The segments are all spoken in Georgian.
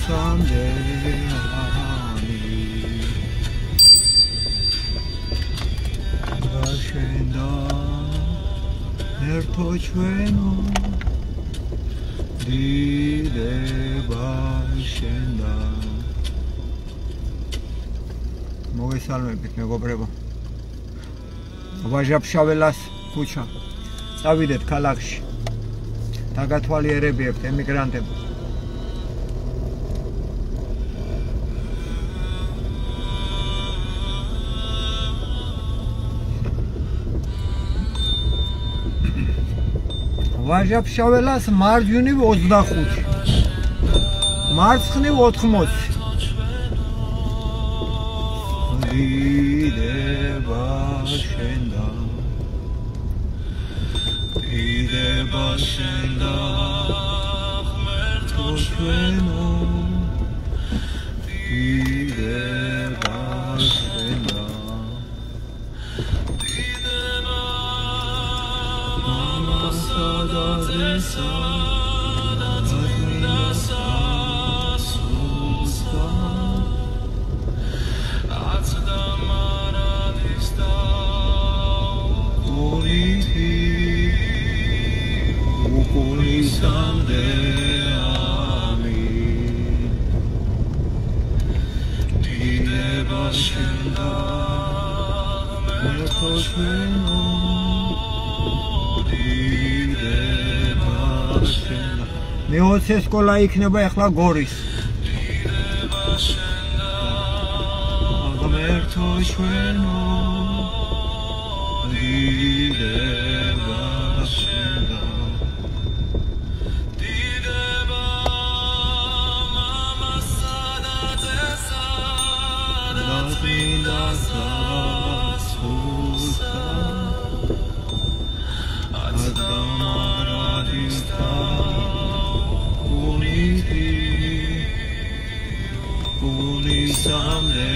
გულისამდე გაშენდა ერთო ჩვენო დიდება შენდა მოგესალმებით მეგობრებო ვაჟაფშაველას ქუჩა წავიდეთ ქალაქში დაგათვალიერებიებთ ემიგრანტებს ვაჟაფშაველას მარჯვნივ 25 მარცხნივ 80 დიდება შენდა დიდება შენდა ღმერთო ჩვენო დიდება შენდა Sadadesa, Adminasa, Susa, Atzdamanadista, Ukuliti, Ukulisande, Amin. Dideba shenda, Merto shveno, მეოცე სკოლა იქნება ახლა გორის ღმერთო ჩვენო დიდება შენდა დიდება მამასა და ძესა და წმინდასა სულსა Addamanadista Ulisamde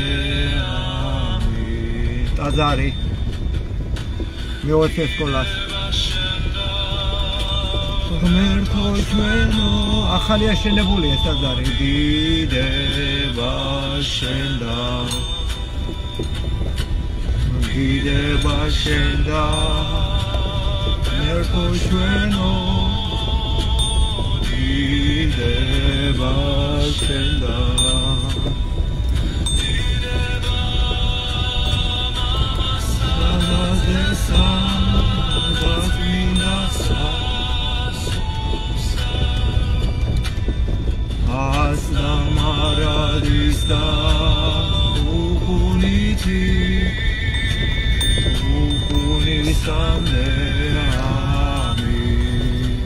Amin Tazari მეოცე სკოლას ღმერთო ჩვენო ახალი აშენებულია ტაძარი დიდება შენდა დიდება შენდა ღმერთო ჩვენო დიდება შენდა Asnamaradista ukuniti ukunisamne amin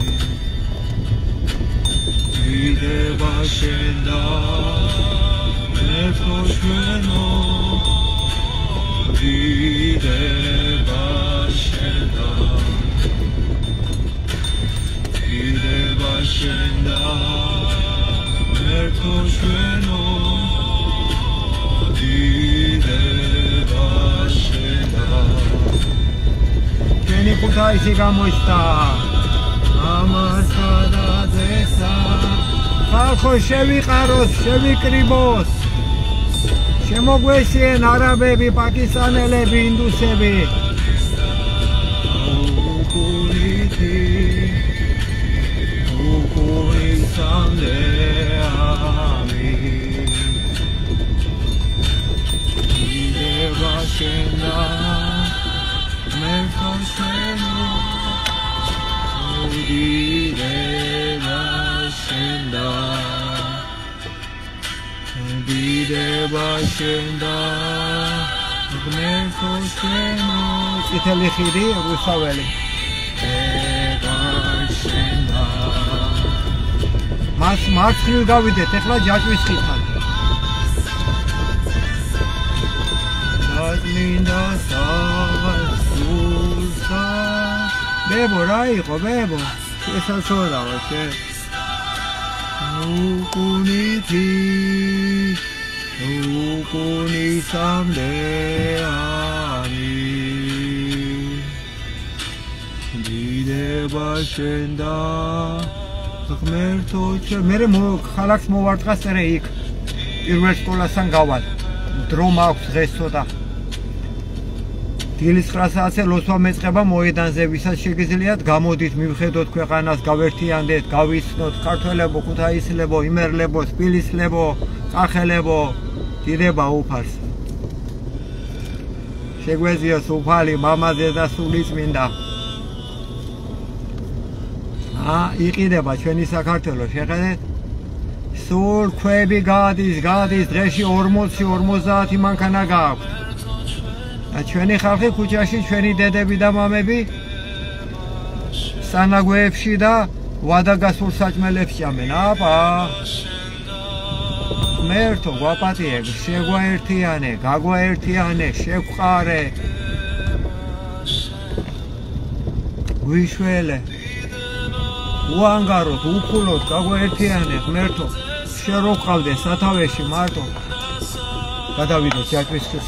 Dideba shenda merto shveno Dideba shenda Dideba shenda Merto shveno Dideba shenda Keni kutaisi gamoista Amasa da dzesa Khalko shevikaros, shevikribos Shemoguesien arabebi, pakistanelebi, indusebi Ukuliti Ukulisande Amin Dideba shenda Merto shveno Dideba shenda Dideba shenda Merto shveno Itali khiri rusaveli Shenda მას მარცხნივ გავიდეთ ახლა ჯაჭვის ხითან დაწმინდა სასულსა ბებო რა იყო ბებო ესაცოდავა შე უკუნითი უკუნისამდე ამინ დიდება შენდა ღმერთო მე ხალხს მოვარტყა წერე იქ პირველ სკოლასთან გავალ დრო მაქვს დღეს ცოტა დილის 9-ზე ლოცვა მეწყება მოედანზე ვისაც შეგიძლიათ გამოდით მივხედოთ ქვეყანას გავერთიანდეთ გავიცნოთ ქართველებო ქუთაისლებო იმერლებო სპილისლებო კახელებო დიდება უფალს შეგვეძიოს უფალი მამაზე და სულიწმინდა იყიდება ჩვენი საქართველო შეხედეთ სულ ქვები გადის დღეში 40-50 მანქანა გააქვს ჩვენი ხალხი ქუჩაში ჩვენი დედები და მამები სანაგვეებში და ვადაგასულ საჭმელებს ჭამენ აბა ღმერთო გვაპატიებ შეგვაერთიანე გაგვაერთიანე შევყარე გვიშველე უანგაროთ უფულოთ გაგვაერთიანე ღმერთო შენ რო ყავდე სათავეში მარტო გადავიდეთ ჯაჭვისხილს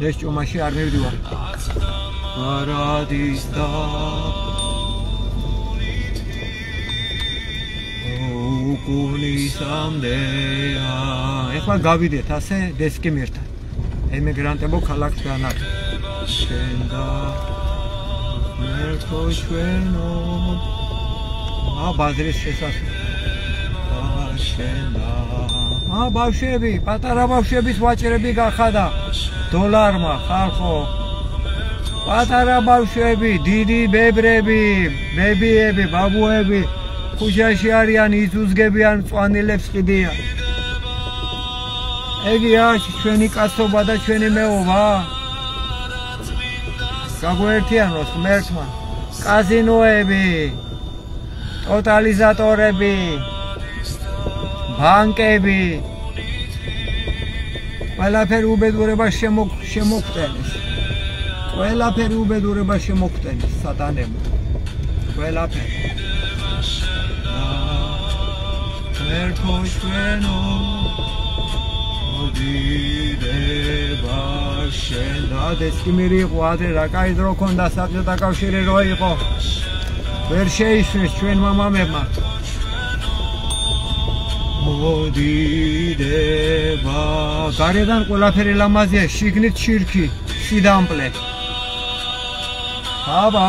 ეს ჭუმაში არ მივდივარ არადის და უკუნისამდე ეხლა გავიდეთ ასე დესკიმირთან ემიგრანტებო ქალაქს განაგ შენ და ღმერთო ჩვენო ბაზრის შესასვლელი შენ და ბავშვები პატარა ბავშვების ვაჭრები გახადა დოლარმა ხალხო პატარა ბავშვები დიდი ბებრები ბებიები ბაბუები ქუჩაში არიან იზუზგებიან მწვანილებს ყიდიან ეგია ჩვენი კაცობა და ჩვენი მეობა გაგვერთიანოს ღმერთმა კაზინოები ტოტალიზატორები ბანკები ყველაფერი უბედურება შემოგტენეს ყველაფერი უბედურება შემოგტენეს სატანებმა ყველაფერი ღმერთო ჩვენო მოდიდება შენ და დესკიმირი იყო ადრე რა კაი დრო ქონდა საბჭოთა კავშირი რო იყო ვერ შეისვეს ჩვენმა მამებმა მოდიდება გარედან ყველაფერი ლამაზია შიგნით შირქი სიდამპლე აბა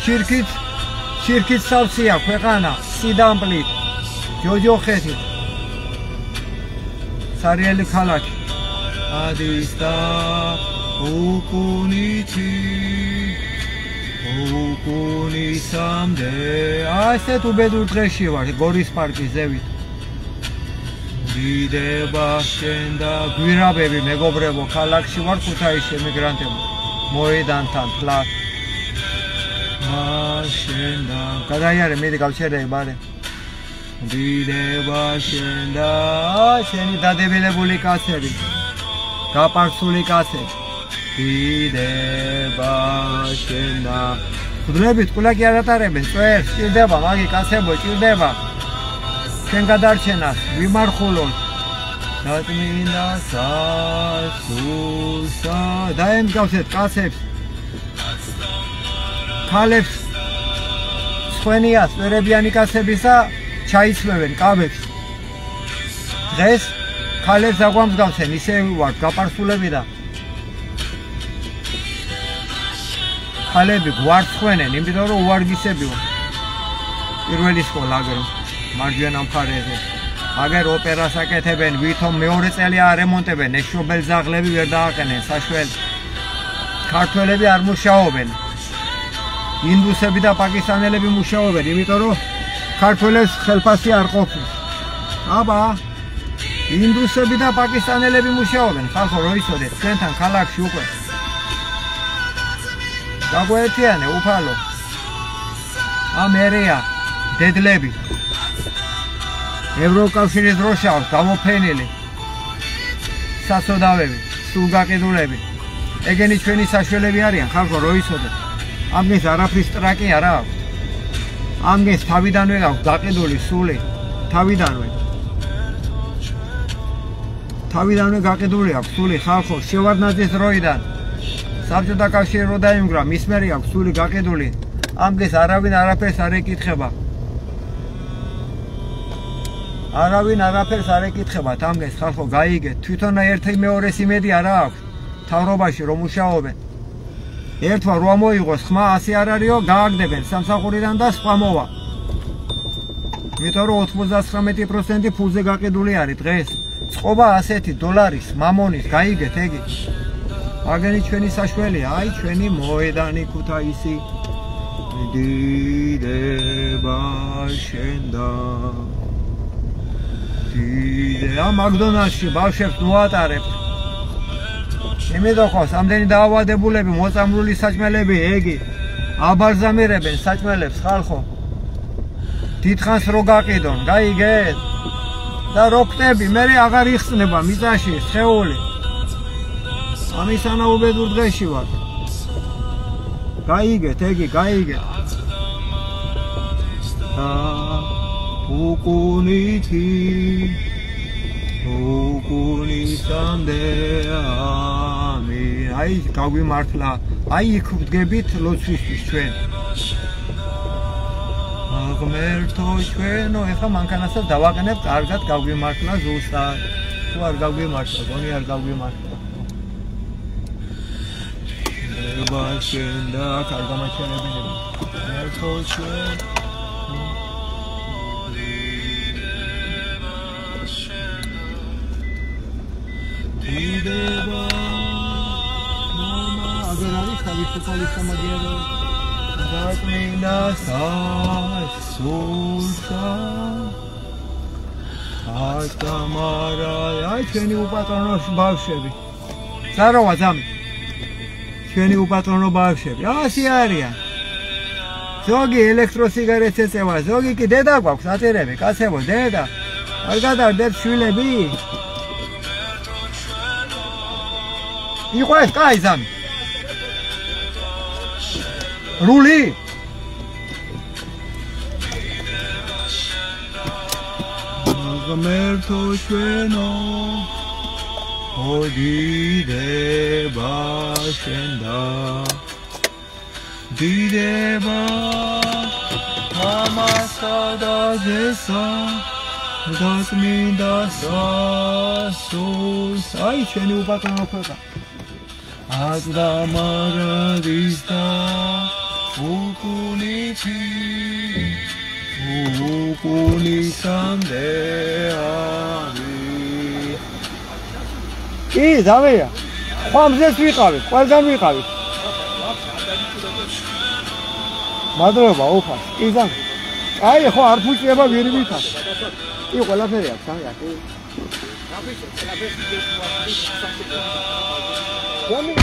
შირქით სავსეა ქვეყანა სიდამპლით ჯოჯოხეთით სარიელი ქალაქი ადის და უკუნისამდე ასეთ უბედურ დღეში ვარ გორის პარკის ზევით დიდება შენ და გვირაბები მეგობრებო ქალაქში ვარ ქუთაისში ემიგრანტებო მოედანთან ფლად შენ და გადაიარე მედი გავჩერდები ბარე დიდება შენ და შენი დადებილებული კაცები გაპარცული კაცები დიდება შენ და ხუდრებით ყულაკი არ ატარებენ წვერს ჭირდება მაგი კაცებო ჭირდება ჩვენ გადარჩენას ვიმარხულოთ დაწმინდა სასულსა დაემგავსეთ კაცებს ქალებს სხვენიას ვერებიანი კაცებისა ჩაიცმევენ კაბებს დღეს ქალებს აგვამსგავსენ ისე ვართ გაპარსულები და ქალები გვარცხვენენ იმიტომ რომ უვარგისები ვართ პირველი სკოლა აგერ მარჯვენა მხარეზე აგერ ოპერას აკეთებენ ვითომ მეორე წელი არემონტებენ ეს შობელძაღლები ვერ დააყენენ საშველი ქართველები არ მუშაობენ ინდუსები და პაკისტანელები მუშაობენ იმიტომ რომ ქართველებს ხელფასი არ ყოფნის აბა ინდუსები და პაკისტანელები მუშაობენ ხალხო რო იცოდეთ ჩვენთან ქალაქში უკვე გაგვაერთიანე უფალო ამერია დედლები ევროკავშირის დროშა გამოფენილი სასოდავები სულ გაყიდულები ეგენი ჩვენი საშველები არიან ხალხო რო იცოდეთ ამის არაფრის ტრაკი არა აქვს ამის თავიდანვე აქვს გაყიდული სული თავიდანვე გაყიდული აქვს სული ხალხო შევარდნაძის დროიდან საბჭოთა კავშირი რო დაიმგვრა მის მერე აქვს სული გაყიდული ამ დღეს არავინ არაფერს არ ეკითხება. არავინ არაფერს არ ეკითხებათ ამ დღეს ხალხო გაიგეთ თვითონ ერთი მეორეს იმედი არა აქვს თავრობაში რომ მუშაობენ. ერთმა რო მოიღოს ხმა 100 არ არისო გააგდებენ სამსახურიდან და სხვა მოვა. იმიტომ რომ 99% ფულზე გაყიდული არის დღეს. წყობა ასეთი დოლარის, მამონის, გაიგეთ ეგი. აგენი ჩვენი საშველია, აი ჩვენი მოედანი ქუთაისი. დიდება შენდა. დიდება მაკდონალდსში ბავშვებს მოატარებთ. იმიტომ ხოს ამდენი დაავადებულები, მოწამლული საჭმელები, ეგი. აბალზამირებენ საჭმელებს ხალხო. დიდხანს რო გაყიდონ, გაიგეთ? და რო ქტები, მე აღარ იხსნება მიწაში სხეული. ამისანა უბედურ დღეში ვარ. გაიგეთ, ეგი, გაიგეთ. უკუნითი უკუნისამდე ამინ. აი გაგვიმართლა, აი იქ ვდგებით ლოცვისთვის ჩვენ. ღმერთო ჩვენო, ეხლა მანქანასაც დავაყენებ, კარგად გაგვიმართლა ზუსტად. თუ არ გაგვიმართლა, გონი არ გაგვიმართლა. ნება შენ და კარგამაჩერებინები. ღმერთო ჩვენ დიდება მამა აგერ არის თავისუფალი სამაგიერო დაწმინდა სასულსა ატამარა აი ჩვენი უპატრონო ბავშვები ზაროვა ზამი ჩვენი უპატრონო ბავშვები ასე არიან ზოგი ელექტროსიგარეტს ეწევა ზოგი კი დედა გვაქვს აწერები კაცებო დედა არ გადარდეთ შვილები იყო ეს კაი ზამი რული ღმერთო ჩვენო დიდება შენდა დიდება მამასა და ძესა დაწმინდა სასულს აი ჩვენი უპატრონო ქვეყანა აზრამარადის და უკუნითი უკუნისამდე ამინ კი ზავეა ხომზეს ვიყავით ყველგან ვიყავით მადლობა უფას კი ზავე აი ხო არ ფუჭება ვირივითა კი ყველაფერი აქვს სამია კი Yummy.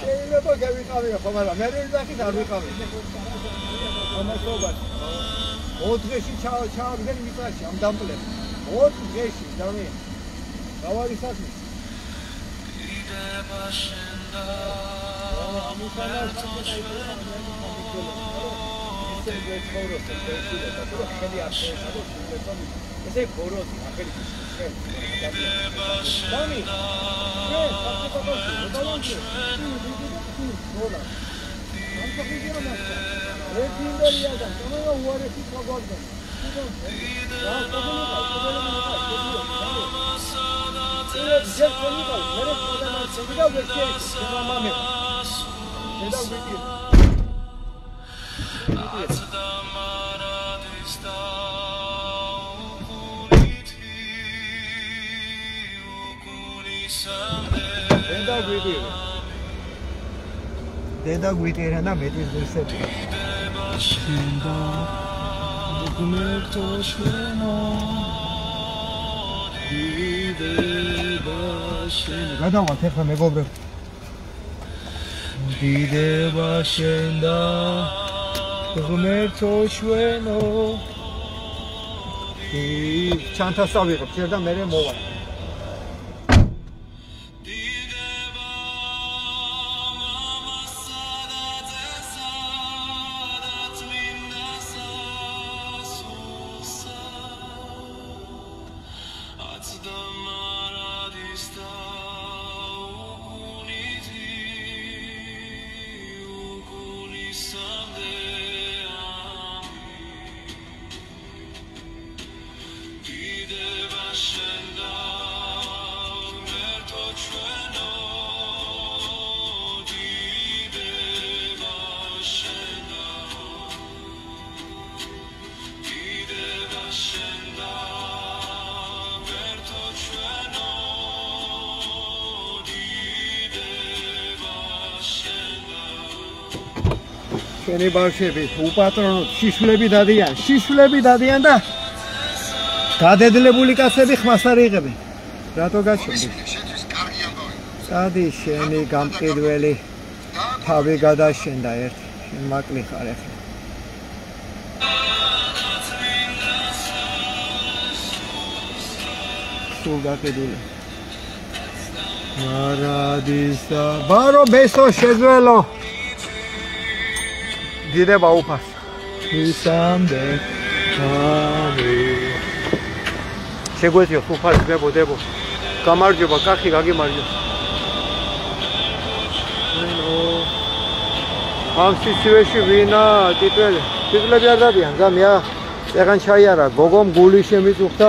შეიძლება გავიყავი ხო მაგრამ მე ვიზახით არ ვიყავი ამასობაში 4 დღეში ჩავაგდენ მიწაში ამ დამპლებს 4 დღეში დავი გავარი საქმე ესე ბოროტი ახალი დამი დედა გვიტირა და მეტის ძირსები შენდა გუმერტო შენო დიდება შენ გადავალთ ახლა მეგობრებო დიდება შენდა გუმერტო შენო ჩანთას ავიღებ ჯერ და მერე მოვა ჩვენი ბავშვები უპატრონოთ შიშვლები დადიან და გადედლებული კაცები ხმას არ იღებენ რატო გაჩვენდი სადი შენი გამყიდველი თავი გადაშენდა ერთ შენ მაკლი ხარ ახლა სულ გაკიდული მარადისა ბარო ბესო შეძველო დიდება უფას ისამდე ამი შეგვეციო უფას დებო გამარჯობა კახი გაგიმარჯობა ამ სიცივეში ვინა ტიტლები არ დადიან გამია წეგან ჩაიარა გოგომ გული შემიწუხდა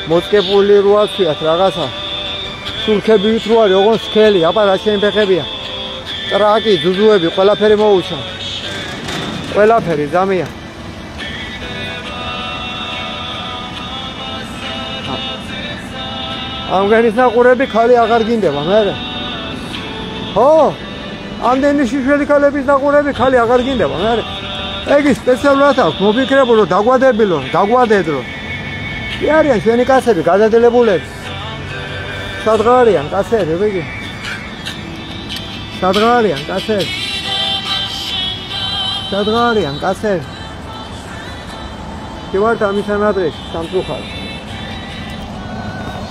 მოწკებული როაცვიათ რაღაცა სულქები ვით რო არის ოღონდ სქელი აბა რა შენ ფეხებია ტრაკი ძუძუები ყველაფერი მოუჩა ყველაფერი ზამია ამგანის ნაყურები ხალი აღარ გინდება მე ხო ამდენი შიშველი ქალების ნაყურები ხალი აღარ გინდება მე ეგ სპეციალურად აქვს მოფიქრებულო დაგვადედრო კი არიან ჩვენი კაცები გადადებულები სადღარიან კაცები ვიგი სადღარიან კაცები სადღარიან კაცები კი ვართ ამისთან ადრეში სამწუხაროდ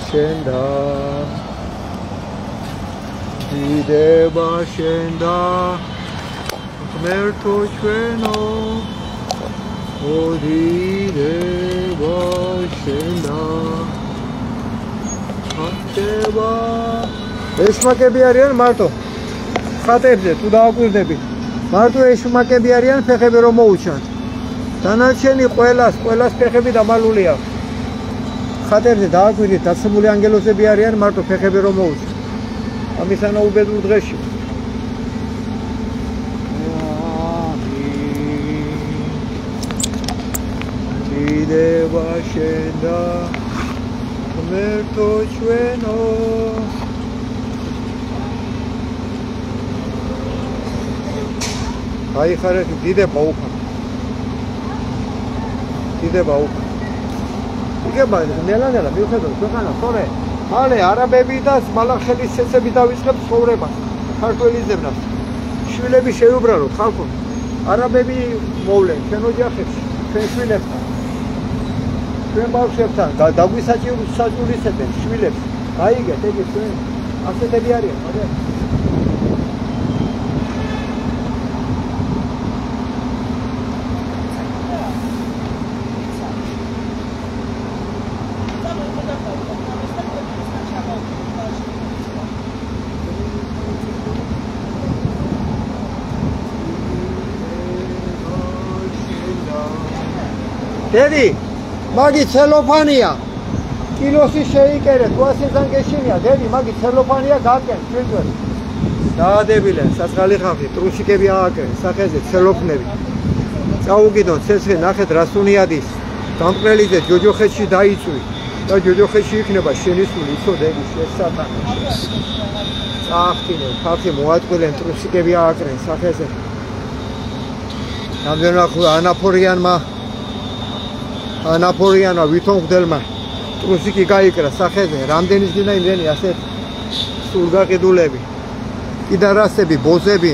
შენდა დიდება შენდა ღმერთო ჩვენო დიდება შენდა ხატება ეშმაკები არიან მარტო ხატებზე თუ დააკვირდები მარტო ეშმაკები არიან ფეხები რომ მოუჩან დანარჩენი ყველას ფეხები დამალული აქვს ხატებზე დააკვირდით დაცემული ანგელოზები არიან მარტო ფეხები რომ მოუჩან ამისანა უბედურ დღეში დიდება შენდა ღმერთო ჩვენო აიხარეთ დიდება უფა იგება ნელა მივხედავ ქვეყანა სწორე მალე არაბები და მალახელის წესები დავიწყებს ცხოვრებას ქართველი ზევნას. შვილები შეუბრალოთ ხალხო. არაბები მოვლენ ჩვენ ოჯახებში, ჩვენ შვილებთან. ჩვენ ბავშვებთან დაგვისაჭურისებენ შვილებს. გაიგეთ, ეგ ჩვენ ასეთები არიან, მაგრამ დედი, მაგი ცელოფანია. კილოსი შეიკერეთ, 200-დან გეშინია. დედი, მაგი ცელოფანია გაკენ, ჩვენგვარ. დაადებილენ, საწყალი ხალხი, ტრუსიკები ააკრენ, სახეზე ცელოფნები. წაუგიდონ ცეცხლი, ნახეთ რა სუნიადის. დამყრელიძე ჯოჯოხეთში დაიწვი და ჯოჯოხეთში იქნება შენიშნული, იცო დედი, შესატანი. წაახტინე, ხალხი მოაწყვილენ, ტრუსიკები ააკრენ, სახეზე. რამდენმა ანაფორიანმა ვითომხდელმა ტრუსიკი გაიკრა სახეზე, რამდენის გინდა იმდენი ასეთ სულგაყიდულები, კიდარასები, ბოზები,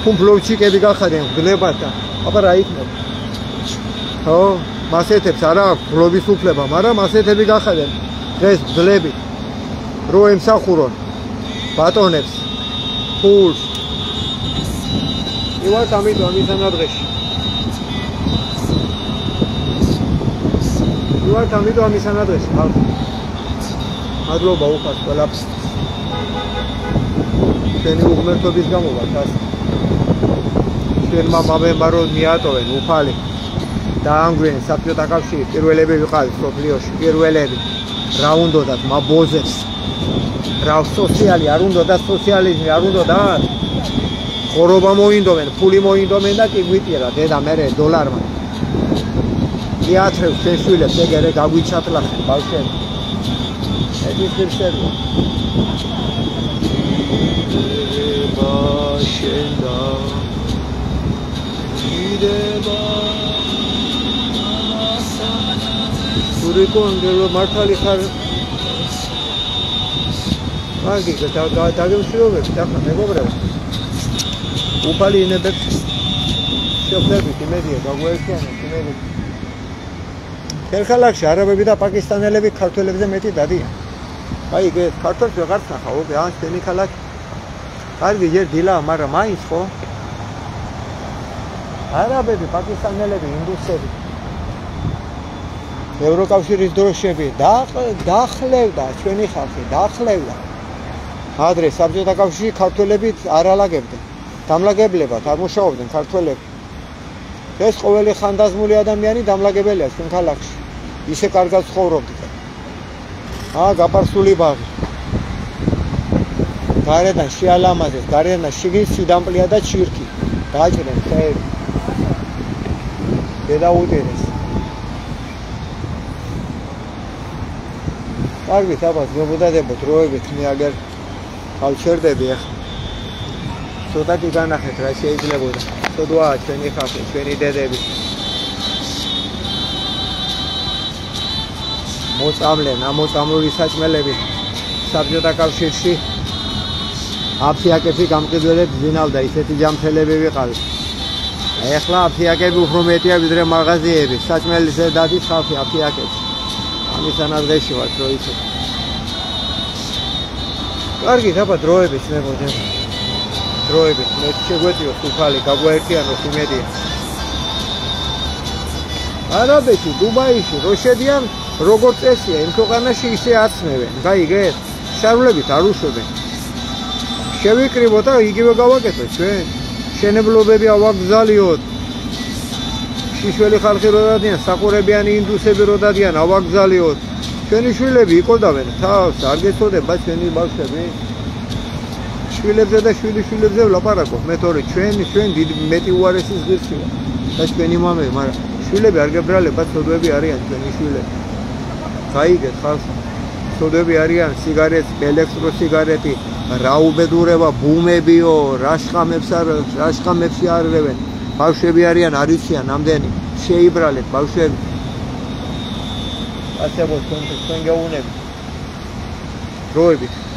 ფუმფლოვჩიკები გახადენ გლებად და აბა რა იქნება? ხო, მასეთებს არა აქვს გლობის უფლება, მაგრამ ასეთები გახადენ დღეს გლები, რო ემსახურონ ბატონებს, ფულს. ივარ ამიტომ მისანადღეში. ვარ თამიდო ამისანადრესი ხალხი. მადლობა უხას ყველაფერს. ჩვენი უღმერთობის გამო ვართ ასე. ჩვენმა მამებაროს მიატოვენ უფალი. დაანგრიენ საბჭოთა კავშირი, პირველები ვიყავით სოფლიოში, პირველები. რა უნდათ მაბოზებს. რა სოციალი არ უნდათ, სოციალიზმი არ უნდათ. ხორობა მოინდომენ, ფული მოინდომენ და კი გვიტირა დედა მერე დოლარმა. იათრევს ჩვენ შვილებს, ეგერე გაგვიჩატლახენ ბავშვები. ეს ის ფერსებია. ბაშენდა იდება ურიკონდელო მართალი ხარ. მაგი დაგემშვიდობებით ახლა მეგობრებო. უფალი ინებებს შეხვდებით იმედია გაგვაერთიანოთ იმედია. ხალხში არაბები და პაკისტანელები ქართველებზე მეტი დადიან. აი ეგ ქართველს ვეღარ ნახავ, ან შენი ხალხი. კარგი ჯერ დილა, მაგრამ მაინც ხო? არაბები, პაკისტანელები, ინდუსები. ევროკავშირის დროშები დაახლევდა ჩვენი ხალხი, დაახლევდა. ადრე საბჭოთა კავშირში ქართველები არ ალაგებდნენ. დამლაგებლებად არ მუშაობდნენ ქართველები. ეს ყოველი ხანდაზმული ადამიანი დამლაგებელია ჩვენ ქალაქში. ისე კარგად ცხოვრობდით. გაპარსული ბაღი. გარედან შეალამაზეს, გარედან შიგნით სიდამპლია და ჩირკი. დააჭრენ ხეები. დედაუტერეს. კარგით, აბა ზოგადად დროებით მე აგერ გავჩერდები ახლა. ცოტათი განახეთ რა შეიძლებოდა. ცოდვაა ჩვენი ხალხი, ჩვენი დედები. მოწამლენ, ამოწამლული საჭმელები საბჭოთა კავშირში აფიაკები გამყიდველებს ძინავდა, ისეთი ჯამთელები ვიყავით. ეხლა აფიაკები უფრო მეტია ვიდრე მაღაზიები, საჭმელის დადის ხალხი აფიაკებს. ამისანადღეში ვართ რო იცი. კარგით, აბა დროებით მე მოდი. დროებით მე შეგვეწიოს უფალი, გაგვაერთიანოს იმედია. არაბეთი, დუბაიში რო შედიან როგორც წესია, იმ ქვეყანაში ისე აცნევენ. გაიგეთ? შარვლებით არ უშვებენ. შევიკრიბოთ და იგივე გავაკეთოთ ჩვენ. შენებლობები ავაგზალიოთ. შიშველი ხალხი რო დადიან, საყურებიანი ინდუსები რო დადიან, ავაგზალიოთ. ჩვენი შვილები იყოდავენ თავს, არ გეცოდება ჩვენი ბავშვები. შვილებზე და შვილიშვილებზე ვლაპარაკობ. მე თორე ჩვენ მეტი უარესის ღირსია და ჩვენი მამები, მაგრამ შვილები არ გებრალება, ცოდვები არიან ჩვენი შვილები. გაიგეთ ხალხი, ცოდვები არიან სიგარეტს, ელექტროსიგარეტი, რა უბედურება, ბუმებიო, რაშხამებში არლევენ. ბავშვები არიან, არ იციან ამდენი, შეიბრალეთ ბავშვები. ასე ვთქვენ, ჩვენ გეუნები. დროებით.